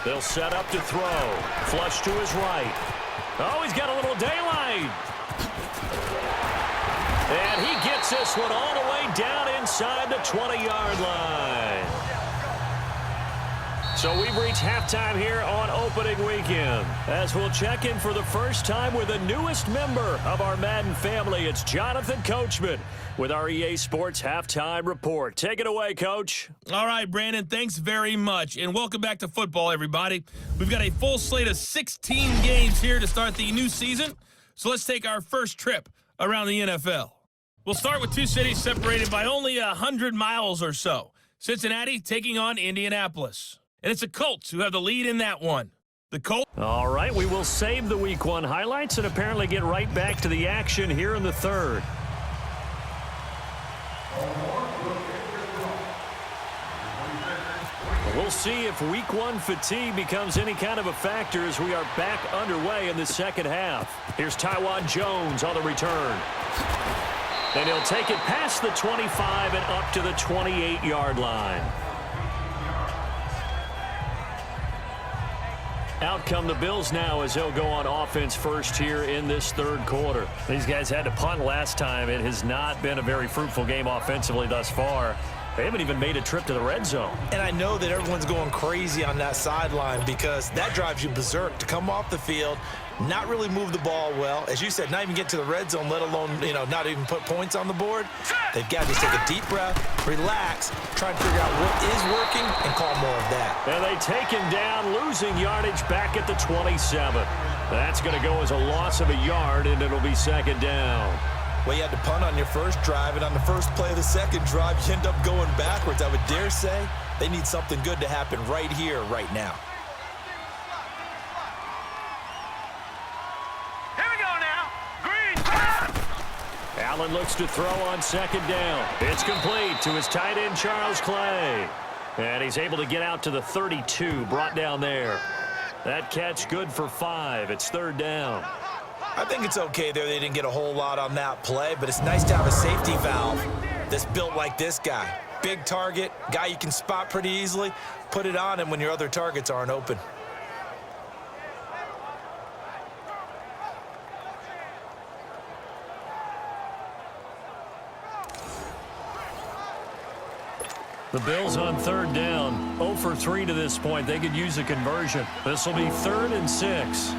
They'll set up to throw. Flush to his right. Oh, he's got a little daylight. And he gets this one all the way down inside the 20-yard line. So we've reached halftime here on opening weekend. As we'll check in for the first time with the newest member of our Madden family, it's Jonathan Coachman with our EA Sports Halftime Report. Take it away, Coach. All right, Brandon, thanks very much. And welcome back to football, everybody. We've got a full slate of 16 games here to start the new season. So let's take our first trip around the NFL. We'll start with two cities separated by only 100 miles or so. Cincinnati taking on Indianapolis. And it's the Colts who have the lead in that one. The Colts. All right, we will save the Week 1 highlights and apparently get right back to the action here in the third. We'll see if Week 1 fatigue becomes any kind of a factor as we are back underway in the second half. Here's Tywan Jones on the return. And he'll take it past the 25 and up to the 28-yard line. Out come the Bills now as they'll go on offense first here in this third quarter. These guys had to punt last time. It has not been a very fruitful game offensively thus far. They haven't even made a trip to the red zone. And I know that everyone's going crazy on that sideline because that drives you berserk to come off the field, not really move the ball well. As you said, not even get to the red zone, let alone, not even put points on the board. They've got to just take a deep breath, relax, try and figure out what is working, and call more of that. And they take him down, losing yardage back at the 27. That's going to go as a loss of a yard, and it'll be second down. Well, you had to punt on your first drive, and on the first play of the second drive, you end up going backwards. I would dare say they need something good to happen right here, right now. Allen looks to throw on second down. It's complete to his tight end, Charles Clay. And he's able to get out to the 32, brought down there. That catch good for 5. It's third down. I think it's okay there. They didn't get a whole lot on that play, but it's nice to have a safety valve that's built like this guy. Big target, guy you can spot pretty easily. Put it on him when your other targets aren't open. The Bills on third down, 0 for 3 to this point. They could use a conversion. This will be 3rd and 6.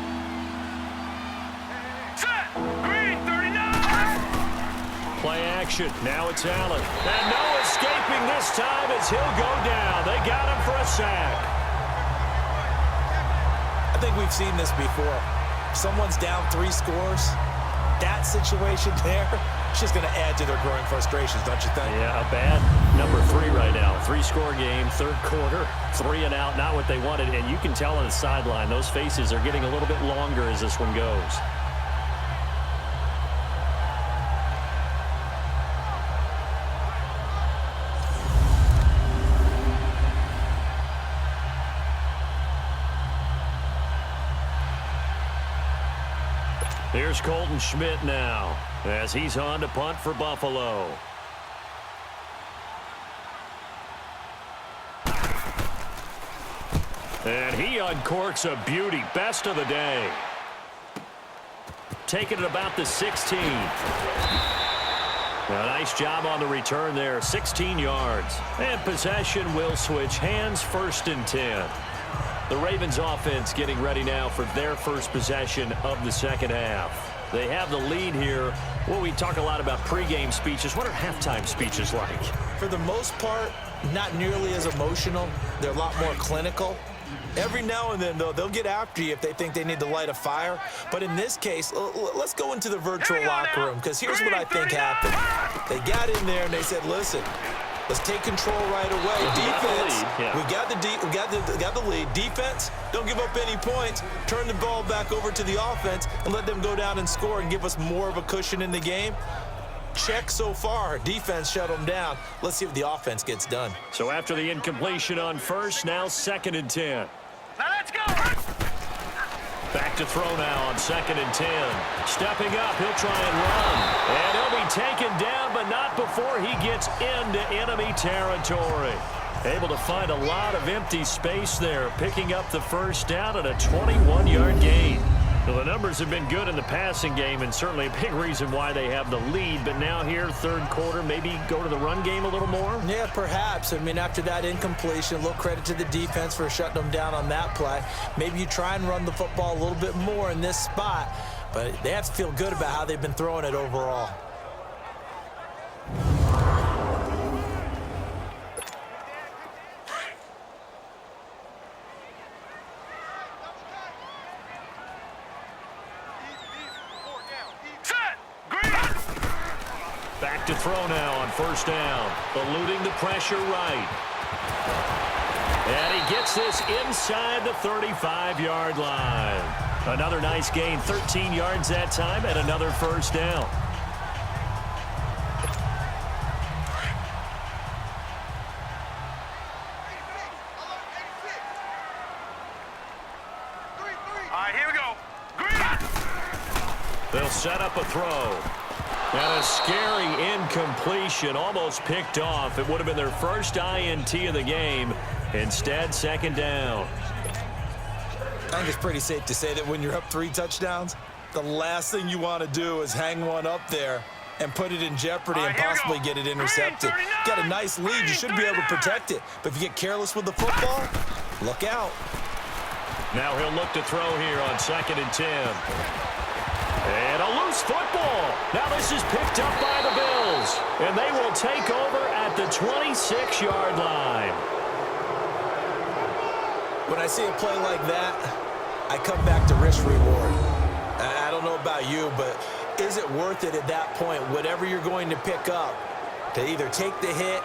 Play action. Now it's Allen. And no escaping this time as he'll go down. They got him for a sack. I think we've seen this before. Someone's down 3 scores. That situation there, it's just going to add to their growing frustrations, don't you think? Yeah, a bad number 3 right now. 3-score game, third quarter, 3 and out, not what they wanted. And you can tell on the sideline, those faces are getting a little bit longer as this one goes. Here's Colton Schmidt now as he's on to punt for Buffalo. And he uncorks a beauty. Best of the day. Taking it about the 16. A nice job on the return there. 16 yards. And possession will switch hands, 1st and 10. The Ravens offense getting ready now for their first possession of the second half. They have the lead here. Well, we talk a lot about pregame speeches. What are halftime speeches like? For the most part, not nearly as emotional. They're a lot more clinical. Every now and then, though, they'll get after you if they think they need to light a fire. But in this case, let's go into the virtual locker room, because here's what I think happened. They got in there and they said, listen, let's take control right away. Defense, we got the lead. Defense, don't give up any points. Turn the ball back over to the offense and let them go down and score and give us more of a cushion in the game. Check so far. Defense shut them down. Let's see what the offense gets done. So after the incompletion on first, now 2nd and 10. Now let's go. Back to throw now on 2nd and 10. Stepping up, he'll try and run. And he'll be taken down, but not before he gets into enemy territory. Able to find a lot of empty space there, picking up the first down and a 21-yard gain. Well, the numbers have been good in the passing game and certainly a big reason why they have the lead. But now here, third quarter, maybe go to the run game a little more? Yeah, perhaps. I mean, after that incompletion, a little credit to the defense for shutting them down on that play. Maybe you try and run the football a little bit more in this spot. But they have to feel good about how they've been throwing it overall. Back to throw now on first down. Eluding the pressure right. And he gets this inside the 35-yard line. Another nice gain, 13 yards that time, and another first down. All right, here we go. They'll set up a throw. And a scary incompletion, almost picked off. It would have been their first INT of the game. Instead, second down. I think it's pretty safe to say that when you're up 3 touchdowns, the last thing you want to do is hang one up there and put it in jeopardy and possibly get it intercepted. Got a nice lead. You should be able to protect it. But if you get careless with the football, look out. Now he'll look to throw here on 2nd and 10. And a loose football. Now this is picked up by the Bills. And they will take over at the 26-yard line. When I see a play like that, I come back to risk reward. I don't know about you, but is it worth it at that point, whatever you're going to pick up, to either take the hit,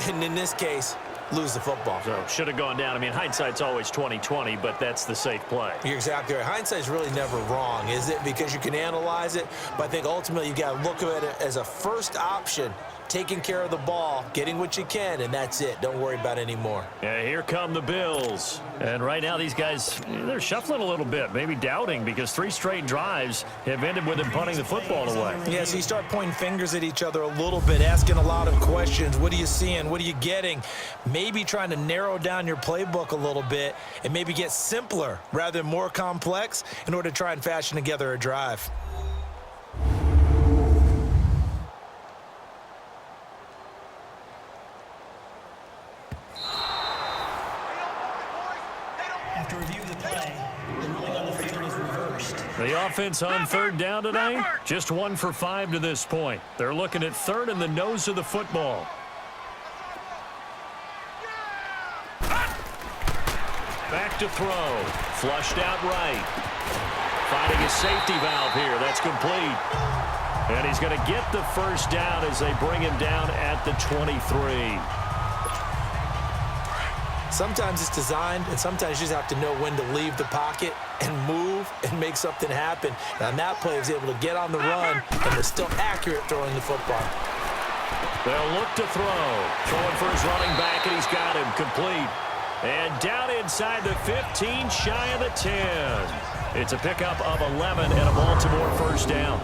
and in this case, lose the football? So should have gone down. I mean, hindsight's always 20/20, but that's the safe play. You're exactly right. Hindsight's really never wrong, is it? Because you can analyze it, but I think ultimately you got to look at it as a first option, taking care of the ball, getting what you can, and that's it. Don't worry about it anymore. Yeah, here come the Bills. And right now these guys, they're shuffling a little bit, maybe doubting, because 3 straight drives have ended with them punting the football away. Yeah, so you start pointing fingers at each other a little bit, asking a lot of questions. What are you seeing? What are you getting? Maybe trying to narrow down your playbook a little bit and maybe get simpler rather than more complex in order to try and fashion together a drive. After review of the play, the ruling on the field is reversed. The offense on third down today, just 1 for 5 to this point. They're looking at third in the nose of the football. Back to throw. Flushed out right. Finding a safety valve here. That's complete. And he's going to get the first down as they bring him down at the 23. Sometimes it's designed, and sometimes you just have to know when to leave the pocket and move and make something happen. And on that play, he was able to get on the run and was still accurate throwing the football. They'll look to throw. Throwing for his running back, and he's got him complete. And down inside the 15, shy of the 10. It's a pickup of 11 and a Baltimore first down.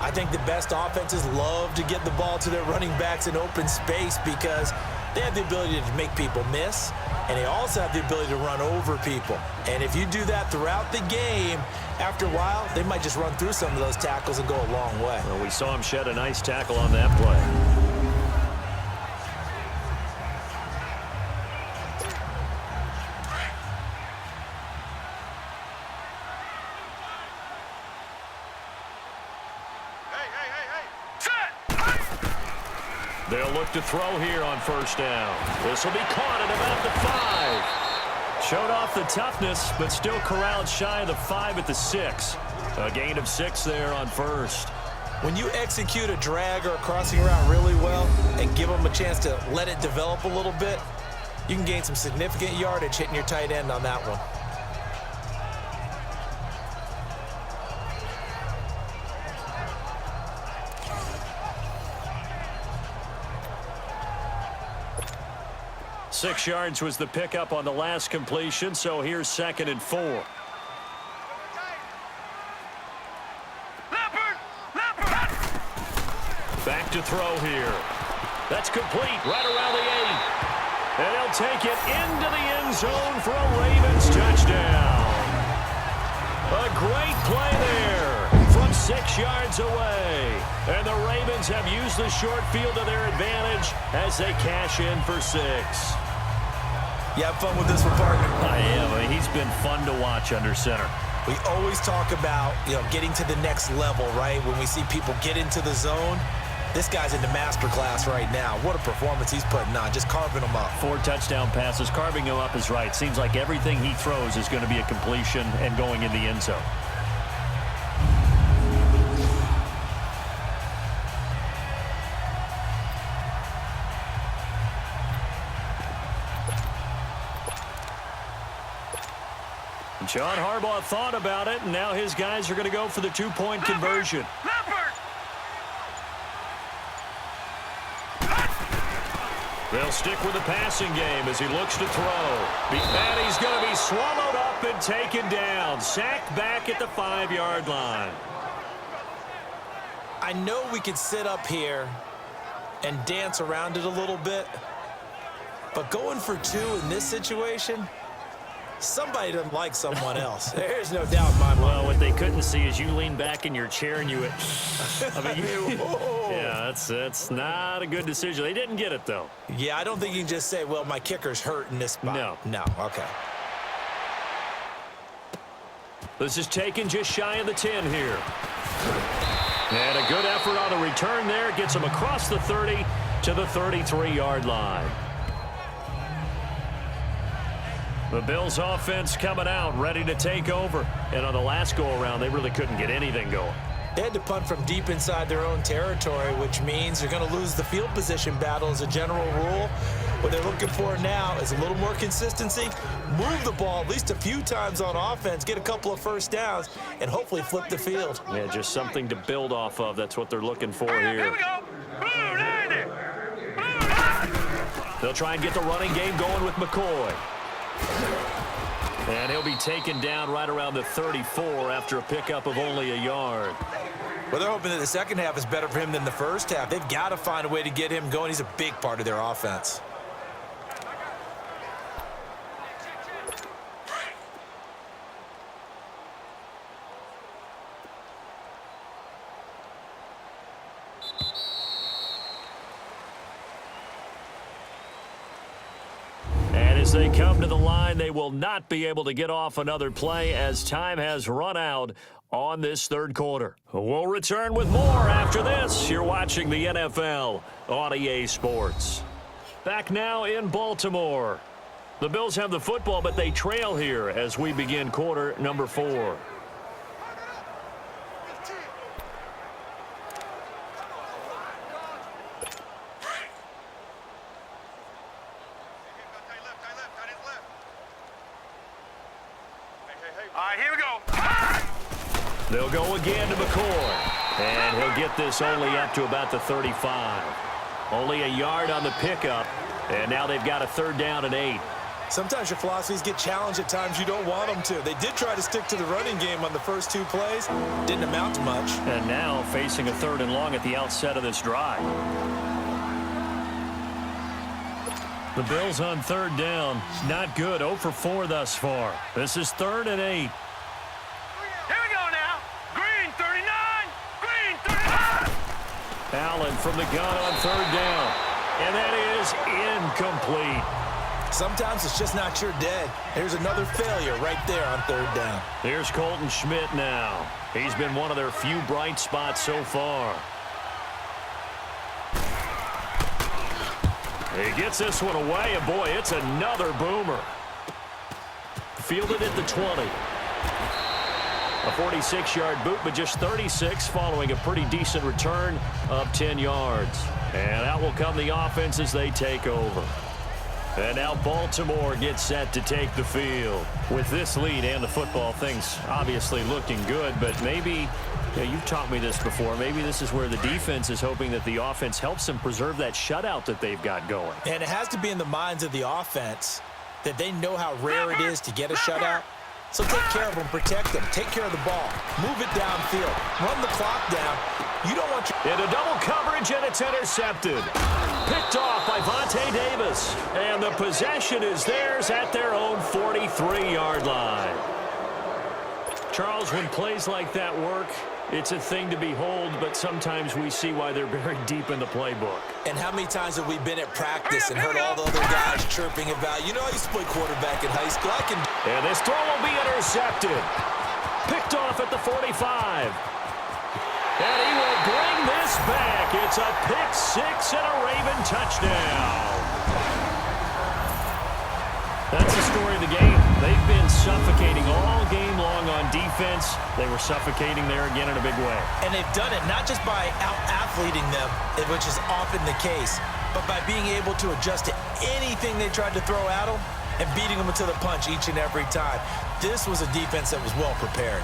I think the best offenses love to get the ball to their running backs in open space because they have the ability to make people miss, and they also have the ability to run over people. And if you do that throughout the game, after a while, they might just run through some of those tackles and go a long way. Well, we saw him shed a nice tackle on that play. They'll look to throw here on first down. This will be caught at about the 5. Showed off the toughness, but still corralled shy of the 5 at the 6. A gain of 6 there on first. When you execute a drag or a crossing route really well and give them a chance to let it develop a little bit, you can gain some significant yardage hitting your tight end on that one. Six yards was the pickup on the last completion, so here's 2nd and 4. Back to throw here. That's complete right around the 8. And he'll take it into the end zone for a Ravens touchdown. A great play there from 6 yards away. And the Ravens have used the short field to their advantage as they cash in for 6. You have fun with this one, partner? I am. I mean, he's been fun to watch under center. We always talk about, getting to the next level, right? When we see people get into the zone, this guy's in the master class right now. What a performance he's putting on, just carving them up. 4 touchdown passes. Carving him up is right. Seems like everything he throws is going to be a completion and going in the end zone. John Harbaugh thought about it, and now his guys are going to go for the 2-point conversion. They'll stick with the passing game as he looks to throw. And he's going to be swallowed up and taken down. Sacked back at the 5-yard line. I know we could sit up here and dance around it a little bit, but going for 2 in this situation, somebody doesn't like someone else. There's no doubt in my mind. Well, what they couldn't see is you lean back in your chair and you yeah, that's not a good decision. They didn't get it, though. Yeah, I don't think you can just say, well, my kicker's hurt in this spot. No, okay. This is taken just shy of the 10 here. And a good effort on the return there. Gets him across the 30 to the 33-yard line. The Bills offense coming out, ready to take over. And on the last go-around, they really couldn't get anything going. They had to punt from deep inside their own territory, which means they're going to lose the field position battle as a general rule. What they're looking for now is a little more consistency, move the ball at least a few times on offense, get a couple of first downs, and hopefully flip the field. Yeah, just something to build off of. That's what they're looking for here. Here we go. They'll try and get the running game going with McCoy. And he'll be taken down right around the 34 after a pickup of only a yard. Well, they're hoping that the second half is better for him than the first half. They've got to find a way to get him going. He's a big part of their offense. As they come to the line, they will not be able to get off another play as time has run out on this third quarter. We'll return with more after this. You're watching the NFL on EA Sports. Back now in Baltimore. The Bills have the football, but they trail here as we begin quarter number 4. All right, here we go. They'll go again to McCoy. And he'll get this only up to about the 35. Only a yard on the pickup. And now they've got a 3rd down and 8. Sometimes your philosophies get challenged at times you don't want them to. They did try to stick to the running game on the first 2 plays. Didn't amount to much. And now facing a 3rd and long at the outset of this drive. The Bills on 3rd down. Not good. 0 for 4 thus far. This is 3rd and 8. Here we go now. Green 39. Green 39. Allen from the gun on 3rd down. And that is incomplete. Sometimes it's just not your day. There's another failure right there on 3rd down. Here's Colton Schmidt now. He's been one of their few bright spots so far. He gets this one away, and boy, it's another boomer. Fielded at the 20. A 46-yard boot, but just 36 following a pretty decent return of 10 yards. And out will come the offense as they take over. And now Baltimore gets set to take the field. With this lead and the football, things obviously looking good, but maybe, you've taught me this before, maybe this is where the defense is hoping that the offense helps them preserve that shutout that they've got going. And it has to be in the minds of the offense that they know how rare it is to get a shutout. So take care of them, protect them, take care of the ball, move it downfield, run the clock down. You don't want your... Into double coverage, and it's intercepted. Picked off by Vontae Davis. And the possession is theirs at their own 43-yard line. Charles, when plays like that work, it's a thing to behold, but sometimes we see why they're very deep in the playbook. And how many times have we been at practice and heard all the other guys chirping about, you know, I used to play quarterback in high school. I can... And this throw will be intercepted. Picked off at the 45. And he will bring this back. It's a pick six and a Raven touchdown. That's the story of the game. They've been suffocating all game long on defense. They were suffocating there again in a big way. And they've done it not just by out-athleting them, which is often the case, but by being able to adjust to anything they tried to throw at them and beating them to the punch each and every time. This was a defense that was well prepared.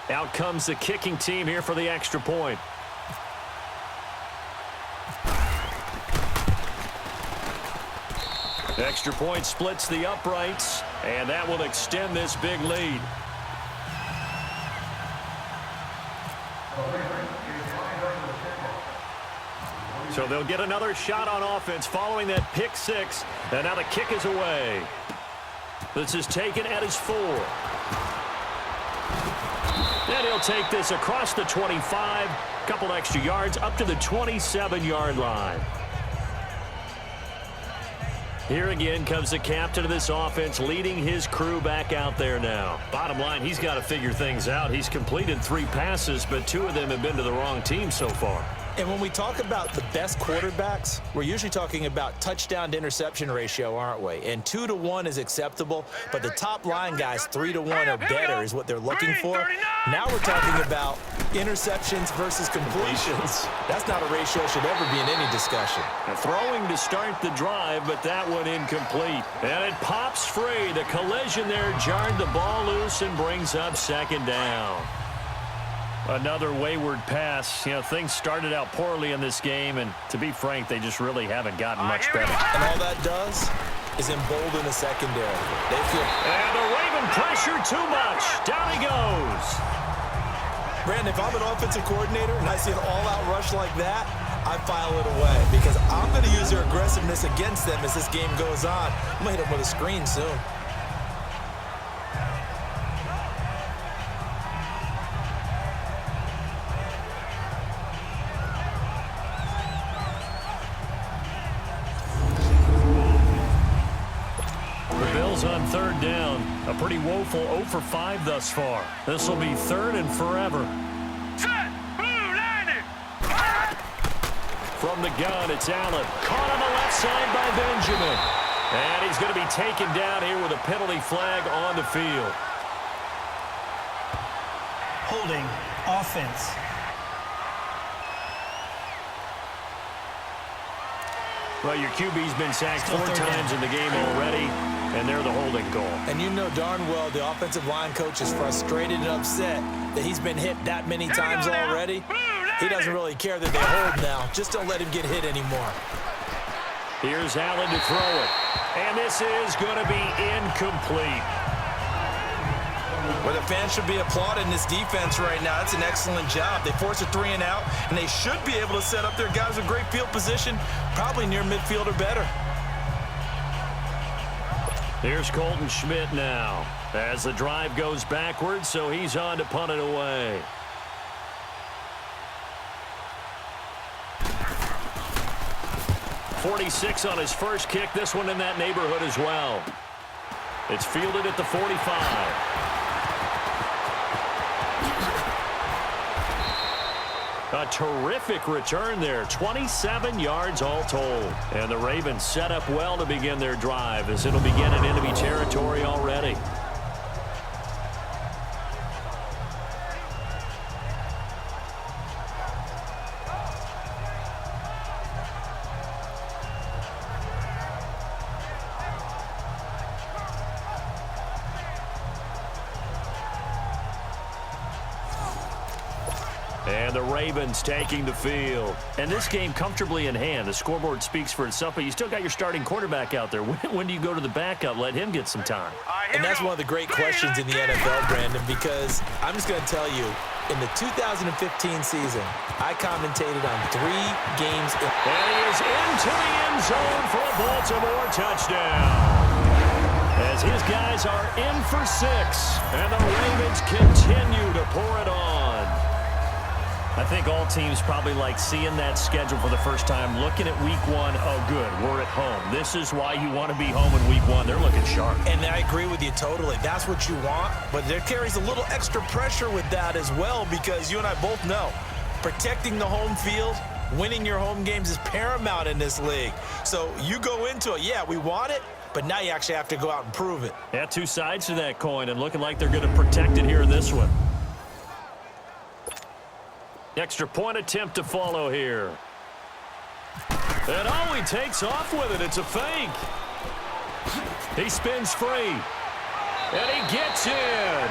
Out comes the kicking team here for the extra point. Extra point splits the uprights, and that will extend this big lead. So they'll get another shot on offense following that pick six, and now the kick is away. This is taken at his 4. And he'll take this across the 25, couple extra yards up to the 27-yard line. Here again comes the captain of this offense, leading his crew back out there now. Bottom line, he's got to figure things out. He's completed 3 passes, but 2 of them have been to the wrong team so far. And when we talk about the best quarterbacks, we're usually talking about touchdown to interception ratio, aren't we? And 2 to 1 is acceptable, but the top line guys 3 to 1 or better is what they're looking for. Now we're talking about interceptions versus completions. That's not a ratio should ever be in any discussion. Throwing to start the drive, but that one incomplete. And it pops free. The collision there jarred the ball loose and brings up second down. Another wayward pass. You know, things started out poorly in this game, and to be frank, they just really haven't gotten much better. And all that does is embolden the secondary. They feel... And the Raven pressure too much. Down he goes. Brandon, if I'm an offensive coordinator and I see an all-out rush like that, I file it away because I'm going to use their aggressiveness against them as this game goes on. I'm going to hit them with a screen soon. On third down, a pretty woeful 0 for 5 thus far. This will be 3rd and forever. Set. Blue landed. From the gun, it's Allen. Caught on the left side by Benjamin. And he's going to be taken down here with a penalty flag on the field. Holding offense. Well, your QB's been sacked Still 4 times in the game already, and they're the holding goal. And you know darn well the offensive line coach is frustrated and upset that he's been hit that many times already. He doesn't really care that they hold now. Just don't let him get hit anymore. Here's Allen to throw it. And this is going to be incomplete. Well, the fans should be applauding this defense right now. That's an excellent job. They forced a 3 and out, and they should be able to set up their guys with great field position, probably near midfield or better. Here's Colton Schmidt now as the drive goes backwards, so he's on to punt it away. .46 on his first kick. This one in that neighborhood as well. It's fielded at the 45. A terrific return there. 27 yards all told. And the Ravens set up well to begin their drive as it'll begin in enemy territory already. And the Ravens taking the field. And this game comfortably in hand. The scoreboard speaks for itself, but you still got your starting quarterback out there. When do you go to the backup? Let him get some time. And that's one of the great questions in the NFL, Brandon, because I'm just going to tell you, in the 2015 season, I commentated on 3 games. And he is into the end zone for a Baltimore touchdown. As his guys are in for 6, and the Ravens continue to pour it on. I think all teams probably like seeing that schedule for the first time, looking at week 1, oh good, we're at home. This is why you want to be home in week 1. They're looking sharp. And I agree with you totally. That's what you want, but there carries a little extra pressure with that as well, because you and I both know protecting the home field, winning your home games is paramount in this league. So you go into it, yeah, we want it, but now you actually have to go out and prove it. Yeah, 2 sides to that coin, and looking like they're going to protect it here in this one. Extra point attempt to follow here. And oh, he takes off with it. It's a fake. He spins free. And he gets in.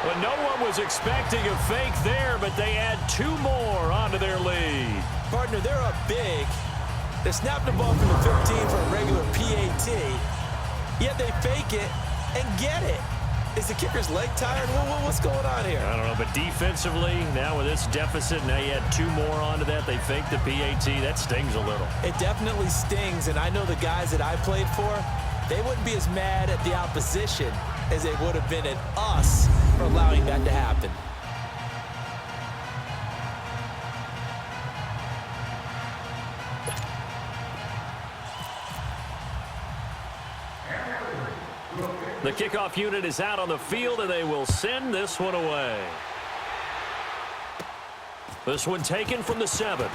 Well, no one was expecting a fake there, but they add 2 more onto their lead. Partner, they're up big. They snap the ball from the 15 for a regular PAT, yet they fake it and get it. Is the kicker's leg tired? What's going on here? I don't know, but defensively, now with this deficit, now you add 2 more onto that. They fake the PAT. That stings a little. It definitely stings, and I know the guys that I played for, they wouldn't be as mad at the opposition as they would have been at us for allowing that to happen. The kickoff unit is out on the field, and they will send this one away. This one taken from the 7.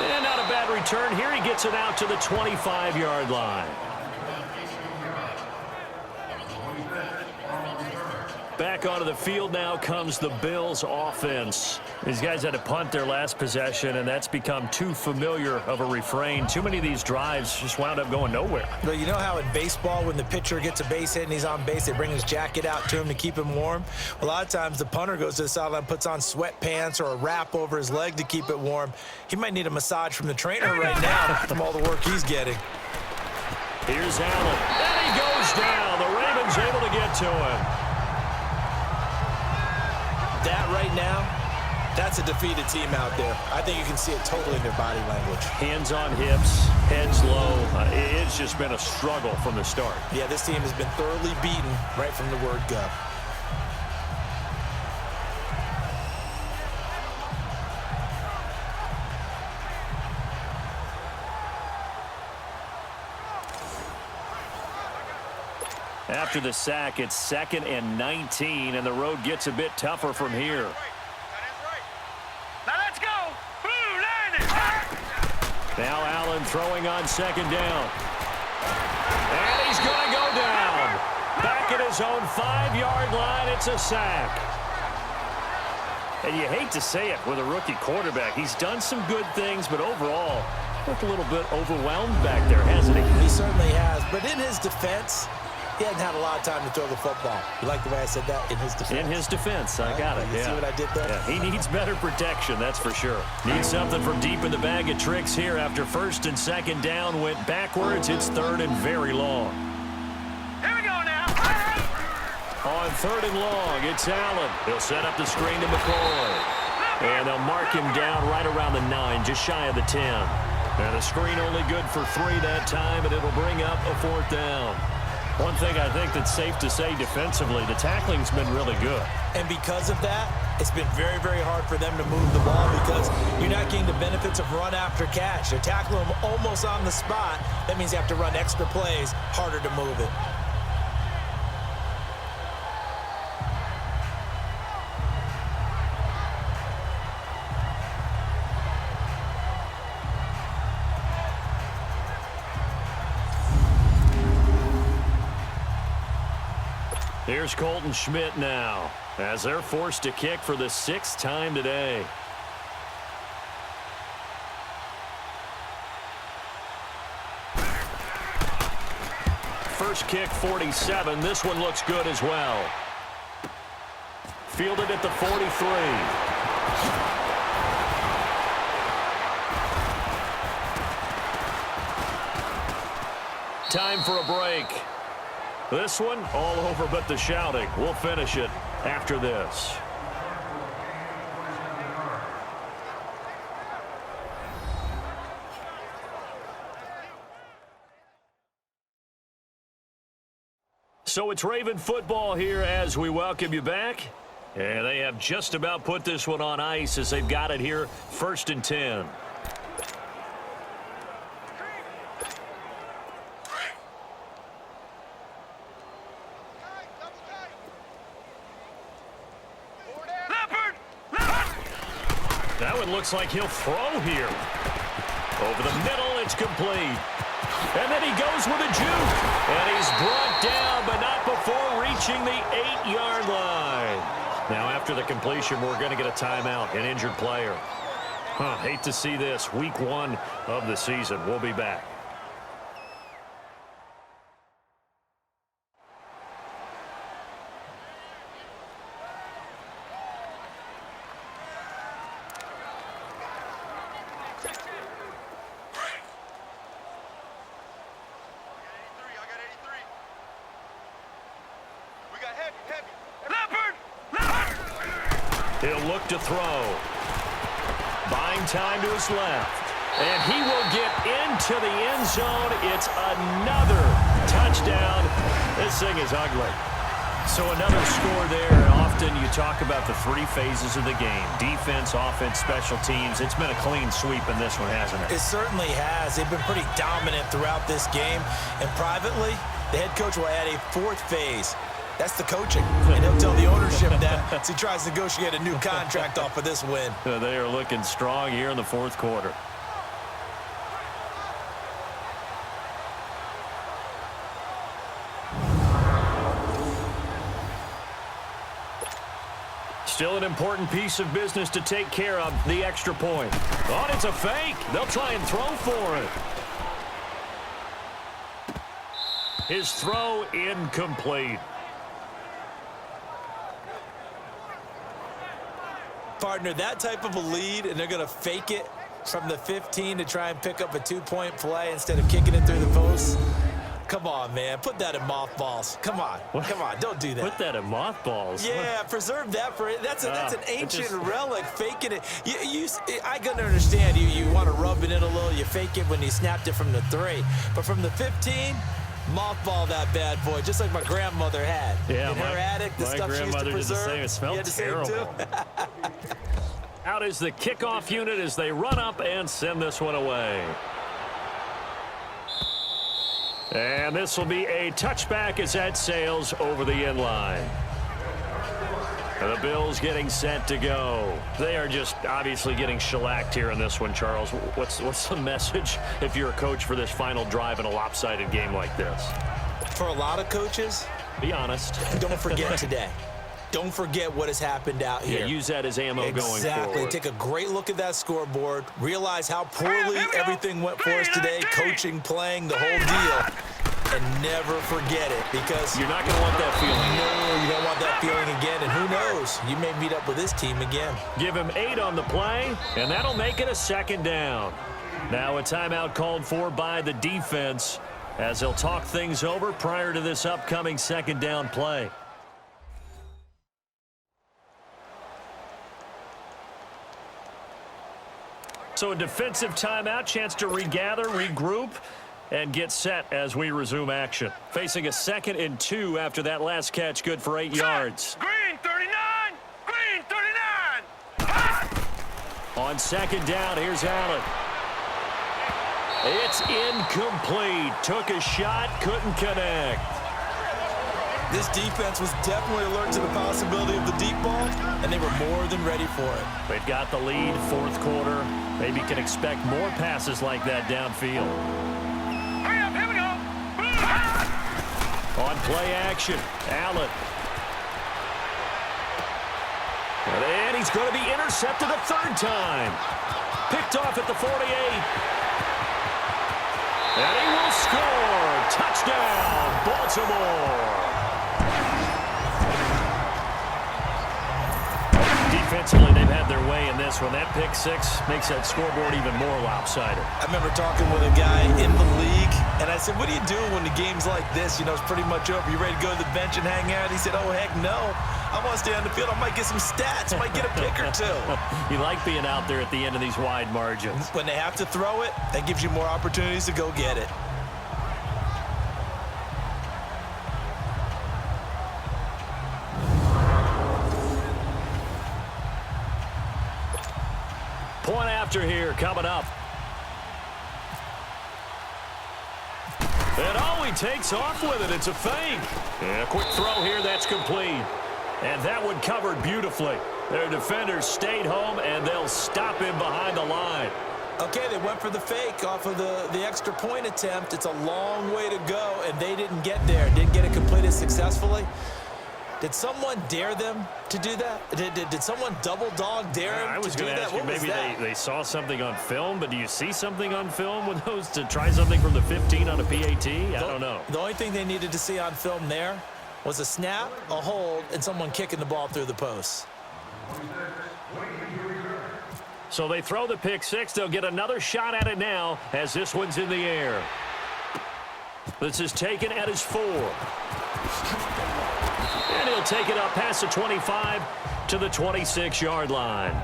And not a bad return here. He gets it out to the 25-yard line. Back onto the field now comes the Bills offense. These guys had to punt their last possession, and that's become too familiar of a refrain. Too many of these drives just wound up going nowhere. But you know how in baseball, when the pitcher gets a base hit and he's on base, they bring his jacket out to him to keep him warm? A lot of times the punter goes to the sideline, puts on sweatpants or a wrap over his leg to keep it warm. He might need a massage from the trainer right now from all the work he's getting. Here's Allen. And he goes down. The Ravens able to get to him. That right now, that's a defeated team out there. I think you can see it totally in their body language. Hands on hips, heads low. It's just been a struggle from the start. Yeah, this team has been thoroughly beaten right from the word go. After the sack, it's 2nd and 19, and the road gets a bit tougher from here. Now let's go. Blue line it. Now Allen throwing on 2nd down. And he's going to go down. Back at his own 5-yard line, it's a sack. And you hate to say it with a rookie quarterback. He's done some good things, but overall, looked a little bit overwhelmed back there, hasn't he? He certainly has, but in his defense, he hasn't had a lot of time to throw the football. You like the way I said that? In his defense. In his defense. I got it. You see what I did there? Yeah, he needs better protection, that's for sure. Needs something from deep in the bag of tricks here after 1st and 2nd down. Went backwards. It's 3rd and very long. Here we go now. On 3rd and long, it's Allen. He'll set up the screen to McCoy. And they'll mark him down right around the 9, just shy of the 10. And the screen only good for 3 that time, and it'll bring up a 4th down. One thing I think that's safe to say defensively, the tackling's been really good. And because of that, it's been very, very hard for them to move the ball because you're not getting the benefits of run after catch. They're tackling them almost on the spot. That means you have to run extra plays, harder to move it. Here's Colton Schmidt now, as they're forced to kick for the 6th time today. First kick, 47. This one looks good as well. Fielded at the 43. Time for a break. This one, all over but the shouting. We'll finish it after this. So it's Raven football here as we welcome you back. And they have just about put this one on ice as they've got it here, 1st and 10. That one looks like he'll throw here. Over the middle, it's complete. And then he goes with a juke. And he's brought down, but not before reaching the 8-yard line. Now, after the completion, we're going to get a timeout, an injured player. Hate to see this. Week 1 of the season. We'll be back. He'll look to throw. Buying time to his left. And he will get into the end zone. It's another touchdown. This thing is ugly. So another score there. Often you talk about the 3 phases of the game. Defense, offense, special teams. It's been a clean sweep in this one, hasn't it? It certainly has. They've been pretty dominant throughout this game. And privately, the head coach will add a 4th phase. That's the coaching. And he'll tell the ownership that as he tries to negotiate a new contract off of this win. They are looking strong here in the 4th quarter. Still an important piece of business to take care of, the extra point. Oh, it's a fake. They'll try and throw for it. His throw incomplete. Partner, that type of a lead, and they're going to fake it from the 15 to try and pick up a 2-point play instead of kicking it through the post. Come on, man. Put that in mothballs. Come on. What? Come on. Don't do that. Put that in mothballs. Yeah, preserve that for it. That's an ancient relic, faking it. I can understand you want to rub it in a little. You fake it when you snapped it from the 3. But from the 15, mothball that bad boy, just like my grandmother had. Yeah, in her attic, the stuff she used to preserve. Did the same. It smelled terrible. Out is the kickoff unit as they run up and send this one away. And this will be a touchback as that sails over the end line. And the Bills getting set to go. They are just obviously getting shellacked here in this one, Charles. What's the message if you're a coach for this final drive in a lopsided game like this? For a lot of coaches, be honest. Don't forget today. Don't forget what has happened out here. Yeah, use that as ammo going forward. Exactly. Take a great look at that scoreboard. Realize how poorly everything went for us today. Coaching, playing, the whole deal. And never forget it, because you're not going to want that feeling. No, you don't want that feeling again. And who knows? You may meet up with this team again. Give him 8 on the play, and that'll make it a 2nd down. Now a timeout called for by the defense as they'll talk things over prior to this upcoming 2nd down play. So a defensive timeout, chance to regather, regroup, and get set as we resume action. Facing a 2nd and 2 after that last catch, good for 8 yards. Green 39! Green 39! Ah! On 2nd down, here's Allen. It's incomplete. Took a shot, couldn't connect. This defense was definitely alert to the possibility of the deep ball, and they were more than ready for it. They've got the lead, 4th quarter. Maybe can expect more passes like that downfield. Hurry up, here we go! On play action, Allen. And he's going to be intercepted a 3rd time. Picked off at the 48. And he will score. Touchdown, Baltimore. Offensively, they've had their way in this one. That pick six makes that scoreboard even more lopsided. I remember talking with a guy in the league, and I said, what are you doing when the game's like this? You know, it's pretty much over. You ready to go to the bench and hang out? He said, oh, heck no. I want to stay on the field. I might get some stats. I might get a pick or two. You like being out there at the end of these wide margins. When they have to throw it, that gives you more opportunities to go get it. Point after here coming up. And oh, he takes off with it. It's a fake. And a quick throw here. That's complete. And that one covered beautifully. Their defenders stayed home, and they'll stop him behind the line. Okay, they went for the fake off of the extra point attempt. It's a long way to go, and they didn't get there. Didn't get it completed successfully. Did someone dare them to do that? Did someone double dog dare them to do that? I was going to ask you, maybe they saw something on film, but do you see something on film with those to try something from the 15 on a PAT? I don't know. The only thing they needed to see on film there was a snap, a hold, and someone kicking the ball through the post. So they throw the pick six. They'll get another shot at it now as this one's in the air. This is taken at his 4. And he'll take it up past the 25 to the 26-yard line.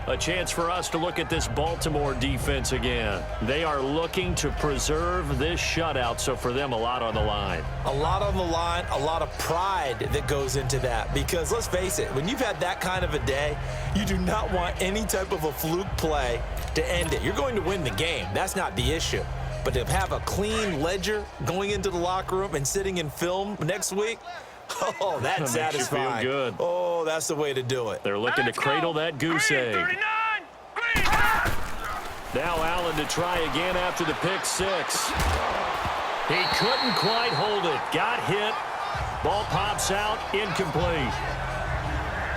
A chance for us to look at this Baltimore defense again. They are looking to preserve this shutout, so for them, a lot on the line. A lot on the line, a lot of pride that goes into that. Because let's face it, when you've had that kind of a day, you do not want any type of a fluke play to end it. You're going to win the game. That's not the issue. But to have a clean ledger going into the locker room and sitting in film next week, oh, that's satisfying. Makes you feel good. Oh, that's the way to do it. They're looking to cradle that goose egg. Now Allen to try again after the pick six. He couldn't quite hold it. Got hit. Ball pops out. Incomplete.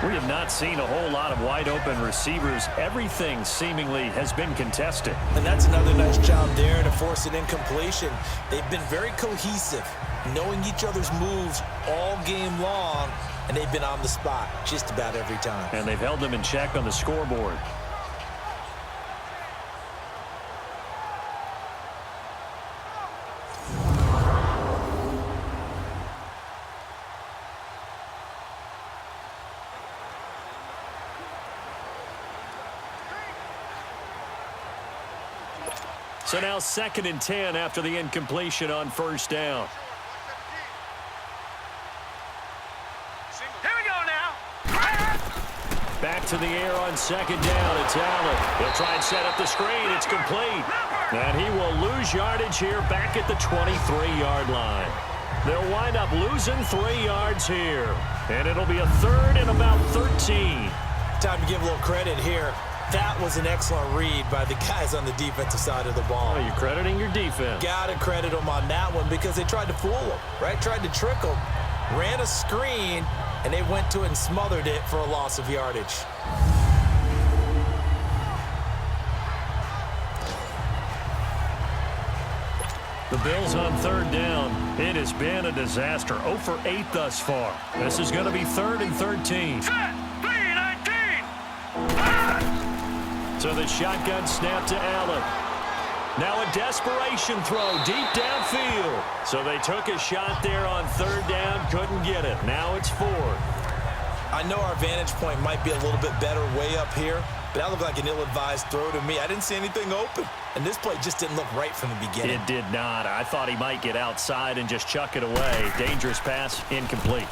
We have not seen a whole lot of wide-open receivers. Everything seemingly has been contested. And that's another nice job there to force an incompletion. They've been very cohesive, knowing each other's moves all game long, and they've been on the spot just about every time. And they've held them in check on the scoreboard. So now 2nd and 10 after the incompletion on first down. Here we go now. Back to the air on 2nd down. It's Allen. He'll try and set up the screen. It's complete. And he will lose yardage here back at the 23-yard line. They'll wind up losing 3 yards here. And it'll be a 3rd and about 13. Time to give a little credit here. That was an excellent read by the guys on the defensive side of the ball. Oh, you're crediting your defense. Got to credit them on that one because they tried to fool them, right? Tried to trick them. Ran a screen, and they went to it and smothered it for a loss of yardage. The Bills on 3rd down. It has been a disaster. 0 for 8 thus far. This is going to be 3rd and 13. So the shotgun snap to Allen. Now a desperation throw deep downfield. So they took a shot there on 3rd down, couldn't get it. Now it's 4th. I know our vantage point might be a little bit better way up here, but that looked like an ill-advised throw to me. I didn't see anything open, and this play just didn't look right from the beginning. It did not. I thought he might get outside and just chuck it away. Dangerous pass, incomplete.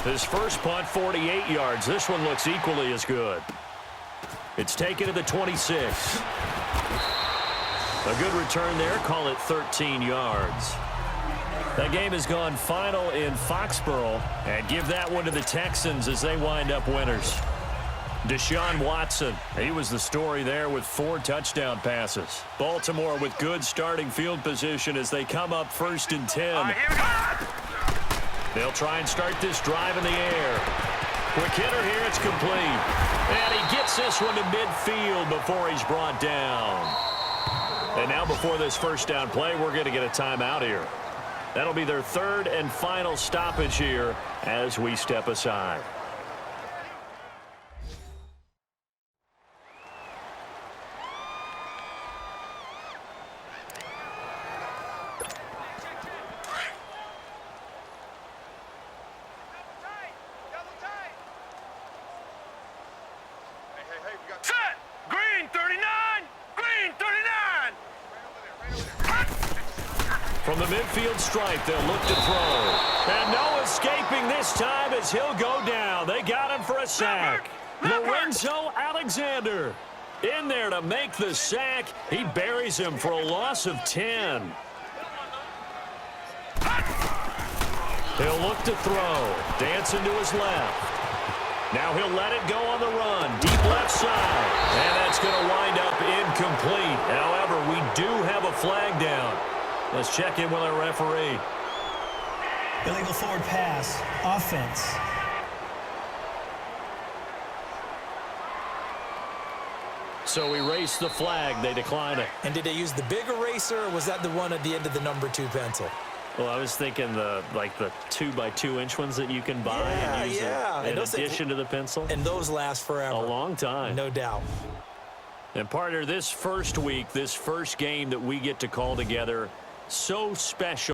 His first punt, 48 yards. This one looks equally as good. It's taken to the 26. A good return there. Call it 13 yards. That game has gone final in Foxborough. And give that one to the Texans as they wind up winners. Deshaun Watson, he was the story there with 4 touchdown passes. Baltimore with good starting field position as they come up 1st and 10. All right, here we go. They'll try and start this drive in the air. Quick hitter here, it's complete. And he gets this one to midfield before he's brought down. And now before this first down play, we're going to get a timeout here. That'll be their third and final stoppage here as we step aside. Set! Green 39! Green 39! From the midfield stripe, they'll look to throw. And no escaping this time as he'll go down. They got him for a sack. Lorenzo Alexander in there to make the sack. He buries him for a loss of 10. He'll look to throw. Dancing to his left. Now he'll let it go on the run. Deep left side. And that's going to wind up incomplete. However, we do have a flag down. Let's check in with our referee. Illegal forward pass. Offense. So erase the flag. They decline it. And did they use the big eraser, or was that the one at the end of the number 2 pencil? Well, I was thinking the 2x2-inch ones that you can buy and use in addition to the pencil. And those last forever. A long time. No doubt. And partner, this first week, this first game that we get to call together, so special.